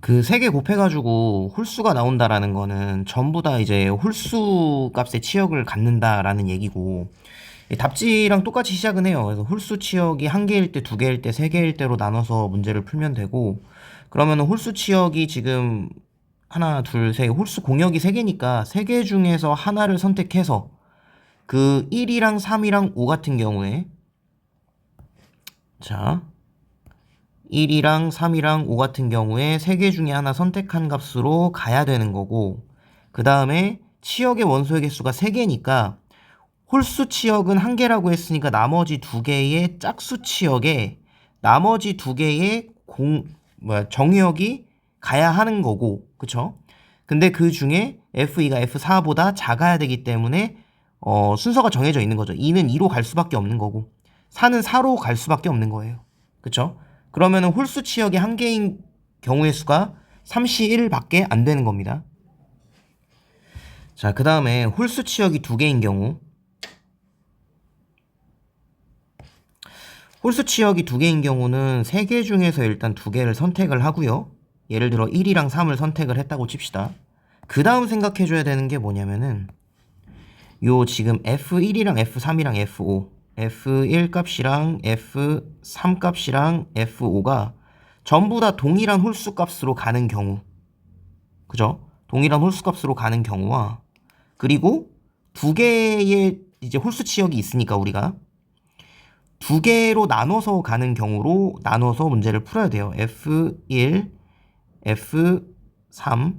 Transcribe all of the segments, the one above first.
그 세 개 곱해가지고 홀수가 나온다라는 거는 전부 다 이제 홀수 값의 치역을 갖는다라는 얘기고, 이 답지랑 똑같이 시작은 해요. 그래서 홀수 치역이 한 개일 때, 두 개일 때, 세 개일 때로 나눠서 문제를 풀면 되고, 그러면은 홀수 치역이 지금 하나, 둘, 셋, 홀수 공역이 세 개니까 세 개 중에서 하나를 선택해서 그 1이랑 3이랑 5 같은 경우에, 자, 1이랑 3이랑 5 같은 경우에 세 개 중에 하나 선택한 값으로 가야 되는 거고, 그 다음에 치역의 원소의 개수가 3개니까 홀수 치역은 1개라고 했으니까 나머지 2개의 짝수 치역에 나머지 2개의 정의역이 가야 하는 거고, 그쵸? 근데 그 중에 F2가 F4보다 작아야 되기 때문에 순서가 정해져 있는 거죠. 2는 2로 갈 수밖에 없는 거고 4는 4로 갈 수밖에 없는 거예요. 그쵸? 그러면은 홀수 치역이 1개인 경우의 수가 31밖에 안 되는 겁니다. 자, 그 다음에 홀수 치역이 2개인 경우, 홀수 치역이 2개인 경우는 3개 중에서 일단 2개를 선택을 하고요. 예를 들어 1이랑 3을 선택을 했다고 칩시다. 그 다음 생각해줘야 되는 게 뭐냐면은 요 지금 F1이랑 F3이랑 F5, F1 값이랑 F3 값이랑 F5가 전부 다 동일한 홀수 값으로 가는 경우, 그죠? 동일한 홀수 값으로 가는 경우와, 그리고 2개의 이제 홀수 치역이 있으니까 우리가 2개로 나눠서 가는 경우로 나눠서 문제를 풀어야 돼요. F1, F3,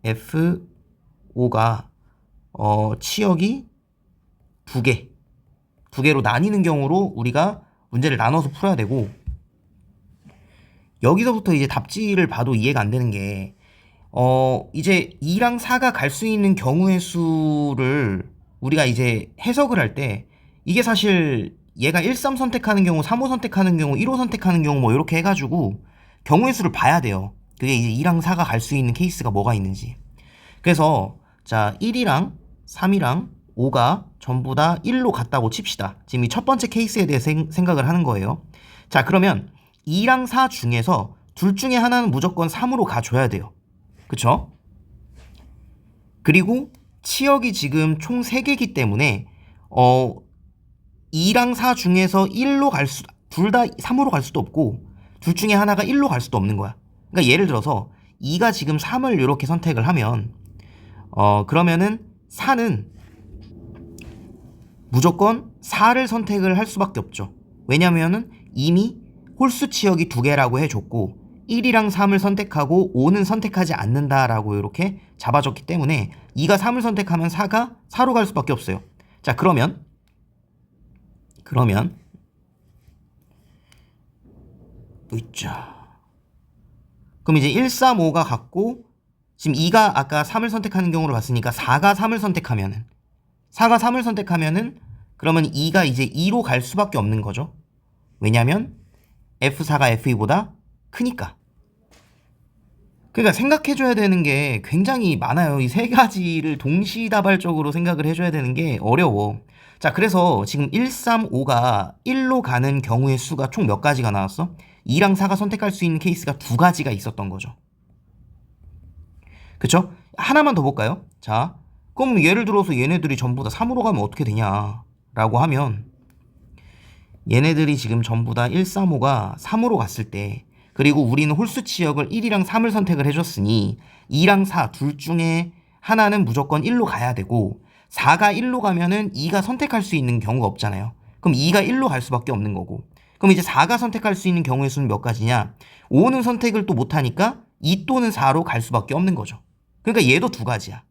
F5가 치역이 2개로 나뉘는 경우로 우리가 문제를 나눠서 풀어야 되고, 여기서부터 이제 답지를 봐도 이해가 안 되는 게 이제 2랑 4가 갈 수 있는 경우의 수를 우리가 이제 해석을 할 때 이게 사실 얘가 1, 3 선택하는 경우, 3, 5 선택하는 경우, 1, 5 선택하는 경우 뭐 이렇게 해가지고 경우의 수를 봐야 돼요. 그게 이제 2랑 4가 갈 수 있는 케이스가 뭐가 있는지. 그래서 자, 1이랑 3이랑 5가 전부 다 1로 갔다고 칩시다. 지금 이 첫 번째 케이스에 대해 생각을 하는 거예요. 자, 그러면 2랑 4 중에서 둘 중에 하나는 무조건 3으로 가줘야 돼요. 그쵸? 그리고 치역이 지금 총 3개이기 때문에 2랑 4 중에서 1로 둘 다 3으로 갈 수도 없고 둘 중에 하나가 1로 갈 수도 없는 거야. 그러니까 예를 들어서 2가 지금 3을 이렇게 선택을 하면 그러면은 4는 무조건 4를 선택을 할 수밖에 없죠. 왜냐면은 이미 홀수 치역이 2개라고 해줬고 1이랑 3을 선택하고 5는 선택하지 않는다라고 이렇게 잡아줬기 때문에 2가 3을 선택하면 4가 4로 갈 수밖에 없어요. 자, 그러면 으쌰. 그럼 이제 1, 3, 5가 같고 지금 2가 아까 3을 선택하는 경우를 봤으니까 4가 3을 선택하면은 그러면 2가 이제 2로 갈 수밖에 없는 거죠. 왜냐면 F4가 F2보다 크니까. 그러니까 생각해줘야 되는 게 굉장히 많아요. 이 세 가지를 동시다발적으로 생각을 해줘야 되는 게 어려워. 자, 그래서 지금 1, 3, 5가 1로 가는 경우의 수가 총 몇 가지가 나왔어? 2랑 4가 선택할 수 있는 케이스가 2가지가 있었던 거죠. 그쵸? 하나만 더 볼까요? 자, 그럼 예를 들어서 얘네들이 전부 다 3으로 가면 어떻게 되냐 라고 하면 얘네들이 지금 전부 다 1, 3, 5가 3으로 갔을 때, 그리고 우리는 홀수 치역을 1이랑 3을 선택을 해줬으니 2랑 4 둘 중에 하나는 무조건 1로 가야 되고 4가 1로 가면은 2가 선택할 수 있는 경우가 없잖아요. 그럼 2가 1로 갈 수밖에 없는 거고, 그럼 이제 4가 선택할 수 있는 경우의 수는 몇 가지냐? 5는 선택을 또 못하니까 2 또는 4로 갈 수밖에 없는 거죠. 그러니까 얘도 2가지야.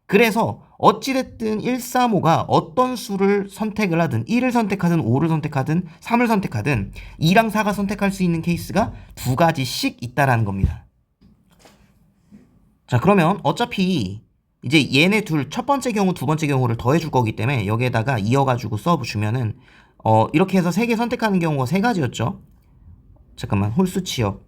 그래서 어찌됐든 1, 3, 5가 어떤 수를 선택을 하든 1을 선택하든 5를 선택하든 3을 선택하든 2랑 4가 선택할 수 있는 케이스가 2가지씩 있다라는 겁니다. 자, 그러면 어차피 이제 얘네 둘 첫 번째 경우 두 번째 경우를 더해줄 거기 때문에 여기에다가 이어가지고 써주면은 이렇게 해서 3개 선택하는 경우가 3가지였죠. 잠깐만, 홀수 치역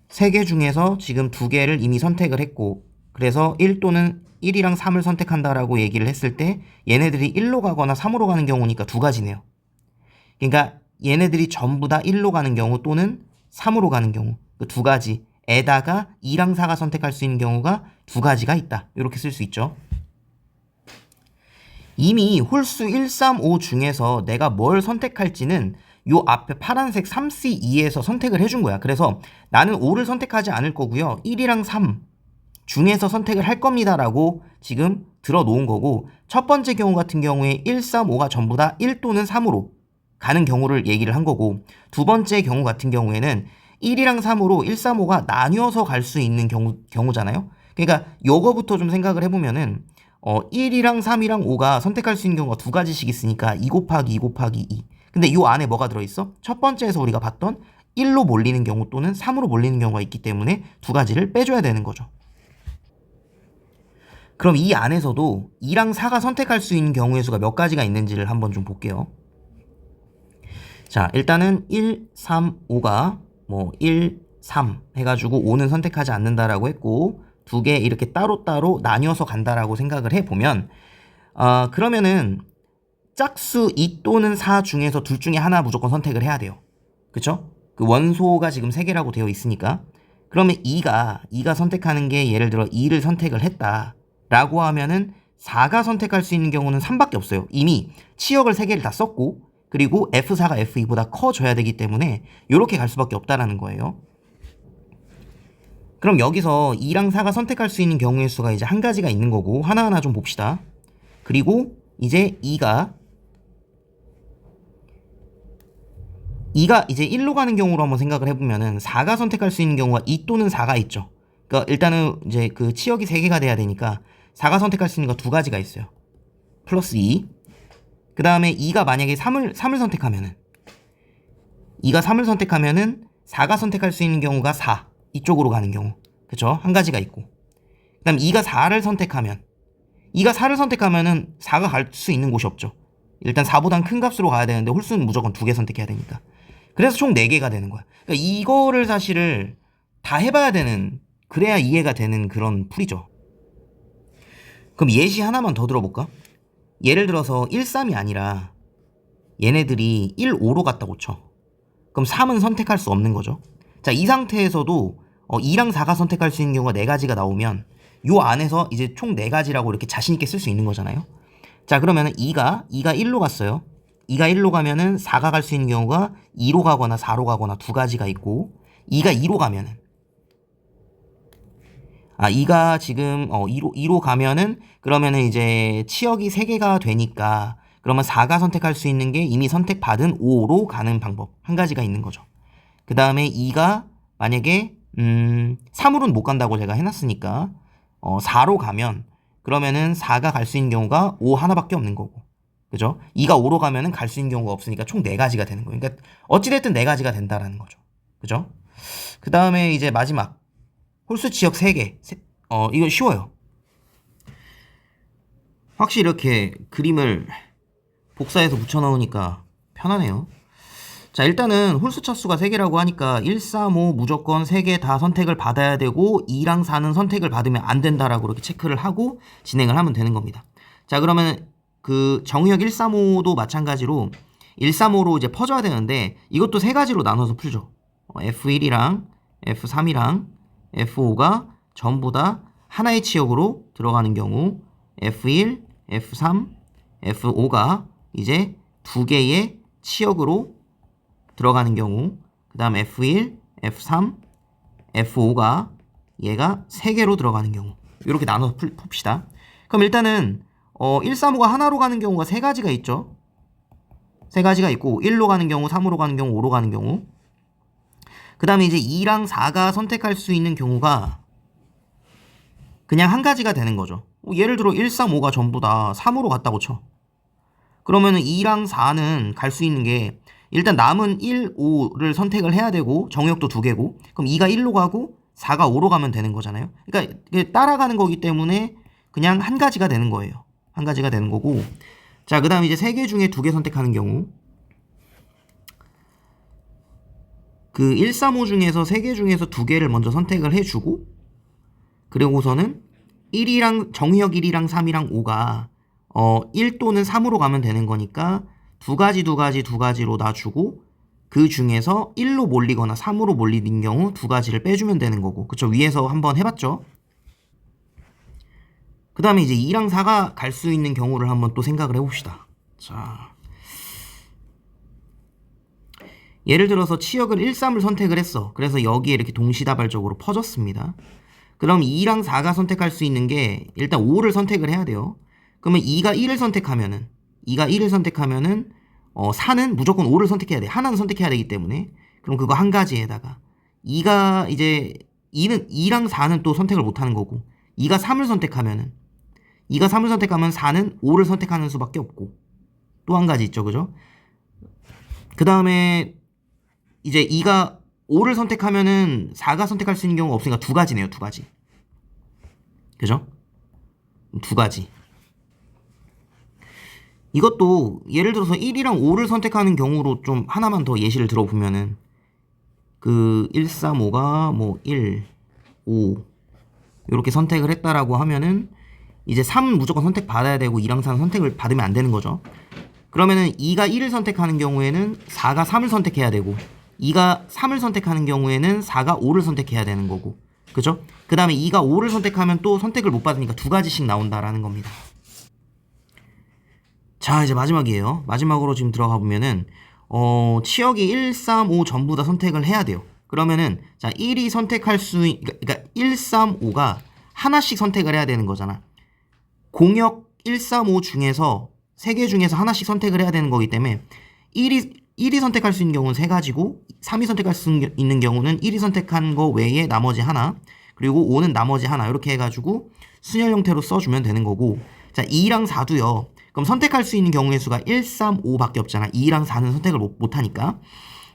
3개 중에서 지금 2개를 이미 선택을 했고, 그래서 1 또는 1이랑 3을 선택한다라고 얘기를 했을 때 얘네들이 1로 가거나 3으로 가는 경우니까 2가지네요. 그러니까 얘네들이 전부 다 1로 가는 경우 또는 3으로 가는 경우, 그 두 가지에다가 2랑 4가 선택할 수 있는 경우가 두 가지가 있다. 이렇게 쓸 수 있죠. 이미 홀수 1, 3, 5 중에서 내가 뭘 선택할지는 요 앞에 파란색 3C2에서 선택을 해준 거야. 그래서 나는 5를 선택하지 않을 거고요. 1이랑 3 중에서 선택을 할 겁니다 라고 지금 들어 놓은 거고, 첫 번째 경우 같은 경우에 1, 3, 5가 전부 다 1 또는 3으로 가는 경우를 얘기를 한 거고, 두 번째 경우 같은 경우에는 1이랑 3으로 1, 3, 5가 나뉘어서 갈 수 있는 경우잖아요. 그러니까 요거부터 좀 생각을 해보면은 1이랑 3이랑 5가 선택할 수 있는 경우가 두 가지씩 있으니까 2 곱하기 2 곱하기 2. 근데 이 안에 뭐가 들어있어? 첫 번째에서 우리가 봤던 1로 몰리는 경우 또는 3으로 몰리는 경우가 있기 때문에 두 가지를 빼줘야 되는 거죠. 그럼 이 안에서도 2랑 4가 선택할 수 있는 경우의 수가 몇 가지가 있는지를 한번 좀 볼게요. 자, 일단은 1, 3, 5가 1, 3 해가지고 5는 선택하지 않는다라고 했고, 두 개 이렇게 따로따로 나뉘어서 간다라고 생각을 해보면, 그러면은 짝수 2 또는 4 중에서 둘 중에 하나 무조건 선택을 해야 돼요. 그쵸? 그 원소가 지금 3개라고 되어 있으니까. 그러면 2가 선택하는 게 예를 들어 2를 선택을 했다 라고 하면은 4가 선택할 수 있는 경우는 3밖에 없어요. 이미 치역을 3개를 다 썼고, 그리고 F4가 F2보다 커져야 되기 때문에 이렇게 갈 수밖에 없다라는 거예요. 그럼 여기서 2랑 4가 선택할 수 있는 경우의 수가 이제 한 가지가 있는 거고, 하나하나 좀 봅시다. 그리고 이제 2가 이제 1로 가는 경우로 한번 생각을 해보면은 4가 선택할 수 있는 경우가 2 또는 4가 있죠. 그러니까 일단은 이제 그 치역이 3개가 돼야 되니까 4가 선택할 수 있는 거 두 가지가 있어요. 플러스 2. 그 다음에 2가 만약에 3을 선택하면은 2가 3을 선택하면은 4가 선택할 수 있는 경우가 4. 이쪽으로 가는 경우. 그쵸? 한 가지가 있고. 그 다음 2가 4를 선택하면은 4가 갈 수 있는 곳이 없죠. 일단 4보단 큰 값으로 가야 되는데 홀수는 무조건 2개 선택해야 되니까. 그래서 총 4개가 되는 거야. 그러니까 이거를 사실을 다 해봐야 되는, 그래야 이해가 되는 그런 풀이죠. 그럼 예시 하나만 더 들어볼까? 예를 들어서 1, 3이 아니라 얘네들이 1, 5로 갔다고 쳐. 그럼 3은 선택할 수 없는 거죠. 자, 이 상태에서도 2랑 4가 선택할 수 있는 경우가 4가지가 나오면 요 안에서 이제 총 4가지라고 이렇게 자신있게 쓸 수 있는 거잖아요. 자, 그러면은 2가 1로 갔어요. 2가 1로 가면은 4가 갈 수 있는 경우가 2로 가거나 4로 가거나 두 가지가 있고, 2가 2로 가면은 2가 지금 2로 가면은 그러면은 이제 치역이 3개가 되니까 그러면 4가 선택할 수 있는 게 이미 선택받은 5로 가는 방법 한 가지가 있는 거죠. 그 다음에 2가 만약에 3으로는 못 간다고 제가 해놨으니까 4로 가면 그러면은 4가 갈 수 있는 경우가 5 하나밖에 없는 거고, 그죠? 2가 5로 가면은 갈 수 있는 경우가 없으니까 총 4가지가 되는 거예요. 그러니까 어찌됐든 4가지가 된다라는 거죠. 그죠? 그 다음에 이제 마지막 홀수 치역 3개. 이거 쉬워요. 확실히 이렇게 그림을 복사해서 붙여넣으니까 편하네요. 자, 일단은 홀수 차수가 3개라고 하니까 1, 3, 5 무조건 3개 다 선택을 받아야 되고 2랑 4는 선택을 받으면 안 된다라고 이렇게 체크를 하고 진행을 하면 되는 겁니다. 자, 그러면 그 정의역 1, 3, 5도 마찬가지로 1, 3, 5로 이제 퍼져야 되는데 이것도 3가지로 나눠서 풀죠. F1이랑 F3이랑 F5가 전부 다 하나의 치역으로 들어가는 경우, F1, F3, F5가 이제 2개의 치역으로 들어가는 경우, 그 다음 F1, F3, F5가 얘가 3개로 들어가는 경우, 이렇게 나눠서 풉시다. 그럼 일단은 1, 3, 5가 하나로 가는 경우가 3가지가 있죠. 3가지가 있고 1로 가는 경우, 3으로 가는 경우, 5로 가는 경우, 그 다음에 이제 2랑 4가 선택할 수 있는 경우가 그냥 한 가지가 되는 거죠. 예를 들어 1, 3, 5가 전부 다 3으로 갔다고 쳐. 그러면은 2랑 4는 갈 수 있는 게 일단 남은 1, 5를 선택을 해야 되고 정역도 2개고, 그럼 2가 1로 가고 4가 5로 가면 되는 거잖아요. 그러니까 따라가는 거기 때문에 그냥 한 가지가 되는 거예요. 한 가지가 되는 거고. 자, 그 다음 이제 3개 중에 2개 선택하는 경우, 그 1, 3, 5 중에서 3개 중에서 2개를 먼저 선택을 해주고, 그리고서는 1이랑 정의역 1이랑 3이랑 5가 1 또는 3으로 가면 되는 거니까 두 가지로 놔주고, 그 중에서 1로 몰리거나 3으로 몰리는 경우 두 가지를 빼주면 되는 거고. 그쵸? 위에서 한번 해봤죠? 그 다음에 이제 2랑 4가 갈 수 있는 경우를 한번 또 생각을 해봅시다. 자, 예를 들어서 치역을 1, 3을 선택을 했어. 그래서 여기에 이렇게 동시다발적으로 퍼졌습니다. 그럼 2랑 4가 선택할 수 있는 게 일단 5를 선택을 해야 돼요. 그러면 2가 1을 선택하면은 4는 무조건 5를 선택해야 돼. 하나는 선택해야 되기 때문에. 그럼 그거 한 가지에다가 2랑 4는 또 선택을 못 하는 거고 2가 3을 선택하면 4는 5를 선택하는 수밖에 없고 또 한 가지 있죠. 그죠? 그 다음에 이제 2가 5를 선택하면은 4가 선택할 수 있는 경우가 없으니까 두 가지네요. 두 가지. 그죠? 두 가지. 이것도 예를 들어서 1이랑 5를 선택하는 경우로 좀 하나만 더 예시를 들어보면은 그 1, 3, 5가 뭐 1, 5 이렇게 선택을 했다라고 하면은 이제 3은 무조건 선택 받아야 되고 2랑 4는 선택을 받으면 안 되는 거죠. 그러면은 2가 1을 선택하는 경우에는 4가 3을 선택해야 되고 2가 3을 선택하는 경우에는 4가 5를 선택해야 되는 거고. 그죠? 그 다음에 2가 5를 선택하면 또 선택을 못 받으니까 두 가지씩 나온다라는 겁니다. 자, 이제 마지막이에요. 마지막으로 지금 들어가 보면은 치역이 1, 3, 5 전부 다 선택을 해야 돼요. 그러면은 자, 1이 선택할 수 그러니까 1, 3, 5가 하나씩 선택을 해야 되는 거잖아. 공역 1, 3, 5 중에서 3개 중에서 하나씩 선택을 해야 되는 거기 때문에 1이 선택할 수 있는 경우는 3가지고 3이 선택할 수 있는 경우는 1이 선택한 거 외에 나머지 하나 그리고 5는 나머지 하나 이렇게 해가지고 순열 형태로 써주면 되는 거고. 자, 2랑 4도요. 그럼 선택할 수 있는 경우의 수가 1, 3, 5밖에 없잖아. 2랑 4는 선택을 못하니까.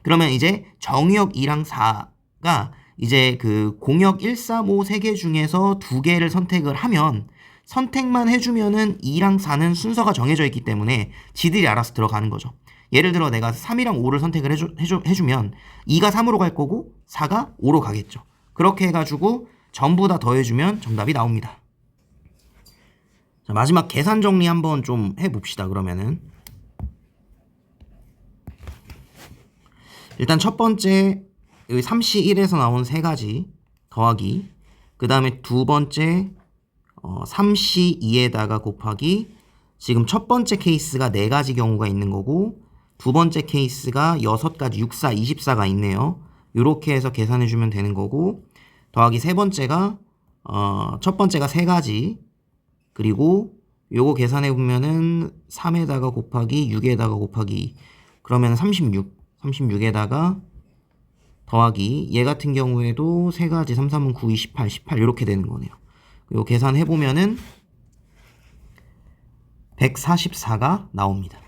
그러면 이제 정역 2랑 4가 이제 그 공역 1, 3, 5 3개 중에서 2개를 선택을 하면 선택만 해주면은 2랑 4는 순서가 정해져 있기 때문에 지들이 알아서 들어가는 거죠. 예를 들어 내가 3이랑 5를 선택을 해주면 2가 3으로 갈 거고 4가 5로 가겠죠. 그렇게 해가지고 전부 다 더해주면 정답이 나옵니다. 자, 마지막 계산 정리 한번 좀 해봅시다. 그러면은 일단 첫 번째 여기 3시 1에서 나온 세 가지 더하기, 그 다음에 두 번째 3시 2에다가 곱하기, 지금 첫 번째 케이스가 4가지 경우가 있는 거고 두 번째 케이스가 6가지 6, 4, 24가 있네요. 이렇게 해서 계산해주면 되는 거고, 더하기 세 번째가 첫 번째가 3가지, 그리고 요거 계산해보면은 3에다가 곱하기 6에다가 곱하기, 그러면 36에다가 더하기, 얘 같은 경우에도 3가지 3, 3은 9, 28, 18 이렇게 되는 거네요. 요 계산해보면은 144가 나옵니다.